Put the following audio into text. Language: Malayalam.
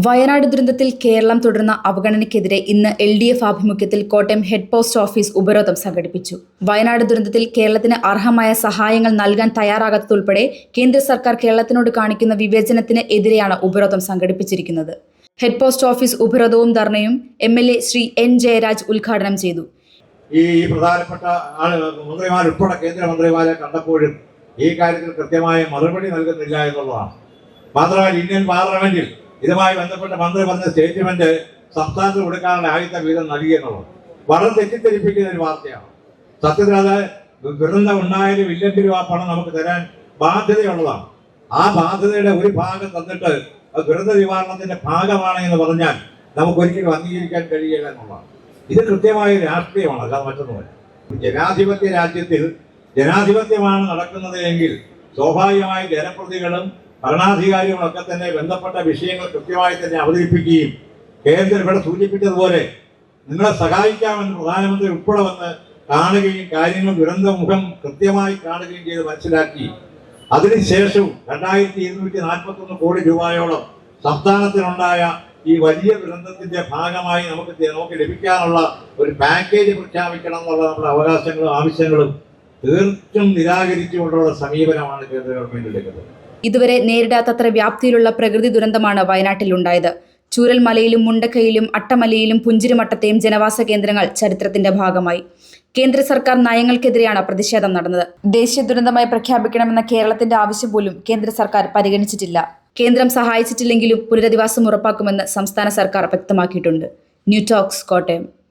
വയനാട് ദുരന്തത്തിൽ കേരളം തുടർന്ന അവഗണനയ്ക്കെതിരെ ഇന്ന് LDF ആഭിമുഖ്യത്തിൽ കോട്ടയം ഹെഡ് പോസ്റ്റ് ഓഫീസ് ഉപരോധം സംഘടിപ്പിച്ചു. വയനാട് ദുരന്തത്തിൽ കേരളത്തിന് അർഹമായ സഹായങ്ങൾ നൽകാൻ തയ്യാറാകാത്തതുൾപ്പെടെ കേന്ദ്ര സർക്കാർ കേരളത്തിനോട് കാണിക്കുന്ന വിവേചനത്തിന് എതിരെയാണ് ഉപരോധം സംഘടിപ്പിച്ചിരിക്കുന്നത്. ഹെഡ് പോസ്റ്റ് ഓഫീസ് ഉപരോധവും ധർണയും MLA ശ്രീ N ജയരാജ് ഉദ്ഘാടനം ചെയ്തു. ഈ പ്രധാനപ്പെട്ട മന്ത്രിമാരുൾപ്പെടെ കേന്ദ്രമന്ത്രിമാരെ കണ്ടപ്പോഴും ഈ കാര്യത്തിൽ കൃത്യമായ മറുപടി നൽകുന്നില്ല എന്നുള്ളതാണ്. മാത്രമല്ല, ഇന്ത്യൻ പാർലമെന്റിൽ ഇതുമായി ബന്ധപ്പെട്ട മന്ത്രി പറഞ്ഞ സ്റ്റേറ്റ്മെന്റ് സംസ്ഥാനത്ത് കൊടുക്കാനുള്ള ആയുധ വീതം നൽകിയെന്നുള്ളത് വളരെ തെറ്റിദ്ധരിപ്പിക്കുന്ന ഒരു വാർത്തയാണ്. സത്യത്തിൽ അത് ദുരന്തം ഉണ്ടായാലും ഇല്ലെങ്കിലും ആ പണം നമുക്ക് തരാൻ ബാധ്യതയുള്ളതാണ്. ആ ബാധ്യതയുടെ ഒരു ഭാഗം തന്നിട്ട് ദുരന്ത നിവാരണത്തിന്റെ ഭാഗമാണ് എന്ന് പറഞ്ഞാൽ നമുക്ക് ഒരിക്കലും അംഗീകരിക്കാൻ കഴിയില്ല എന്നുള്ളതാണ്. ഇത് കൃത്യമായ രാഷ്ട്രീയമാണ്, അല്ലാതെ മറ്റൊന്നുമല്ല. ജനാധിപത്യ രാജ്യത്തിൽ ജനാധിപത്യമാണ് നടക്കുന്നത് എങ്കിൽ സ്വാഭാവികമായി ജനപ്രതിനിധികളും ഭരണാധികാരികളൊക്കെ തന്നെ ബന്ധപ്പെട്ട വിഷയങ്ങൾ കൃത്യമായി തന്നെ അവതരിപ്പിക്കുകയും കേന്ദ്രം ഇവിടെ സൂചിപ്പിച്ചതുപോലെ നിങ്ങളെ സഹായിക്കാമെന്ന് പ്രധാനമന്ത്രി ഉൾപ്പെടെ വന്ന് കാണുകയും കാര്യങ്ങൾ ദുരന്തമുഖം കൃത്യമായി കാണുകയും ചെയ്ത് മനസ്സിലാക്കി അതിനുശേഷവും 2241 കോടി രൂപയോളം സംസ്ഥാനത്തിനുണ്ടായ ഈ വലിയ ദുരന്തത്തിന്റെ ഭാഗമായി നമുക്ക് ലഭിക്കാനുള്ള ഒരു പാക്കേജ് പ്രഖ്യാപിക്കണം എന്നുള്ള നമ്മുടെ അവകാശങ്ങളും ആവശ്യങ്ങളും തീർത്തും നിരാകരിച്ചുകൊണ്ടുള്ള സമീപനമാണ് കേന്ദ്ര ഗവൺമെന്റ് എടുക്കുന്നത്. ഇതുവരെ നേരിടാത്തത്ര വ്യാപ്തിയിലുള്ള പ്രകൃതി ദുരന്തമാണ് വയനാട്ടിലുണ്ടായത്. ചൂരൽമലയിലും മുണ്ടക്കയിലും അട്ടമലയിലും പുഞ്ചിരിമട്ടത്തെയും ജനവാസ കേന്ദ്രങ്ങൾ ചരിത്രത്തിന്റെ ഭാഗമായി. കേന്ദ്ര സർക്കാർ നയങ്ങൾക്കെതിരെയാണ് പ്രതിഷേധം നടന്നത്. ദേശീയ ദുരന്തമായി പ്രഖ്യാപിക്കണമെന്ന കേരളത്തിന്റെ ആവശ്യം പോലും കേന്ദ്ര സർക്കാർ പരിഗണിച്ചിട്ടില്ല. കേന്ദ്രം സഹായിച്ചിട്ടില്ലെങ്കിലും പുനരധിവാസം ഉറപ്പാക്കുമെന്ന് സംസ്ഥാന സർക്കാർ വ്യക്തമാക്കിയിട്ടുണ്ട്. New talks Kottayam.